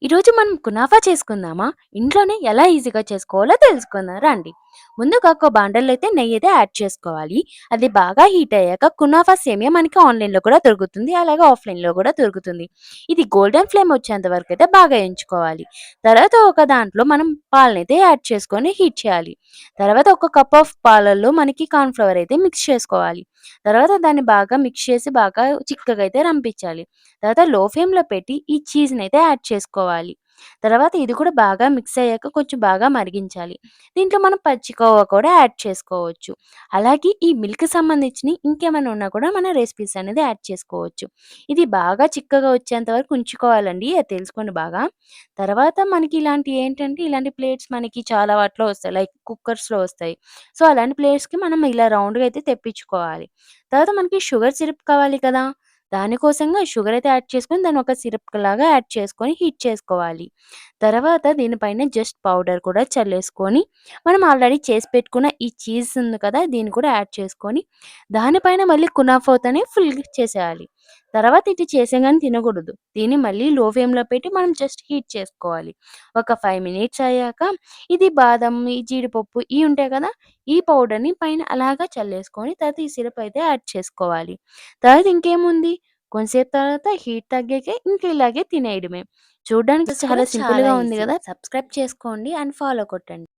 ఈరోజు మనం కునాఫా చేసుకుందామా? ఇంట్లోనే ఎలా ఈజీగా చేసుకోవాలో తెలుసుకుందాం రండి. ముందుగా ఒక బాండల్లో అయితే నెయ్యి అయితే యాడ్ చేసుకోవాలి. అది బాగా హీట్ అయ్యాక కునాఫా సేమియా మనకి ఆన్‌లైన్‌లో కూడా దొరుకుతుంది. అలాగే ఆఫ్‌లైన్‌లో కూడా దొరుకుతుంది. ఇది గోల్డెన్ ఫ్లేమ్ వచ్చేంత వరకు అయితే బాగా ఎంచుకోవాలి. తర్వాత ఒక దాంట్లో మనం పాలనైతే యాడ్ చేసుకొని హీట్ చేయాలి. తర్వాత ఒక కప్ ఆఫ్ పాలల్లో మనకి కార్న్ ఫ్లవర్ అయితే మిక్స్ చేసుకోవాలి. తర్వాత దాన్ని బాగా మిక్స్ చేసి బాగా చిక్కగా అయితే రంపించాలి. తర్వాత లో ఫ్లేమ్‌లో పెట్టి ఈ చీజ్‌నైతే యాడ్ చేసుకోవాలి. తర్వాత ఇది కూడా బాగా మిక్స్ అయ్యాక కొంచెం బాగా మరిగించాలి. దీంట్లో మనం పచ్చి కోవా కూడా యాడ్ చేసుకోవచ్చు. అలాగే ఈ మిల్క్‌కి సంబంధించినయి ఇంకేమైనా ఉన్నా కూడా మన రెసిపీస్ అనేది యాడ్ చేసుకోవచ్చు. ఇది బాగా చిక్కగా వచ్చేంత వరకు ఉంచుకోవాలండి. అది తెలుసుకోండి బాగా. తర్వాత మనకి ఇలాంటి ప్లేట్స్ మనకి చాలా వాటిలో వస్తాయి. లైక్ కుక్కర్స్‌లో వస్తాయి. సో, అలాంటి ప్లేట్స్‌కి మనం ఇలా రౌండ్‌గా అయితే తెప్పించుకోవాలి. తర్వాత మనకి షుగర్ సిరప్ కావాలి కదా! దానికోసంగా షుగర్ అయితే యాడ్ చేసుకొని దాన్ని ఒక సిరప్ లాగా యాడ్ చేసుకొని హీట్ చేసుకోవాలి. తర్వాత దీనిపైన జస్ట్ పౌడర్ కూడా చల్లేసుకొని మనం ఆల్రెడీ చేసి పెట్టుకున్న ఈ చీజ్ ఉంది కదా! దీన్ని కూడా యాడ్ చేసుకొని దానిపైన మళ్ళీ కునాఫాతోని ఫుల్ చేసేయాలి. తర్వాత ఇది చేసేగానే తినకూడదు. దీన్ని మళ్ళీ లో ఫ్లేమ్‌లో పెట్టి మనం జస్ట్ హీట్ చేసుకోవాలి. ఒక 5 మినిట్స్ అయ్యాక ఇది బాదం, ఈ జీడిపప్పు ఇయి ఉంటాయి కదా! ఈ పౌడర్‌ని పైన అలాగా చల్లేసుకొని తర్వాత ఈ సిరప్ అయితే యాడ్ చేసుకోవాలి. తర్వాత ఇంకేముంది కొంసేపు తర్వాత హీట్ తగ్గాకే ఇంక ఇలాగే తినేయడమే. చూడ్డానికి కూడా చాలా చాలా సింపుల్‌గా ఉంది ఈజీ. గదా! సబ్స్క్రైబ్ చేసుకోండి అండ్ ఫాలో కొట్టండి.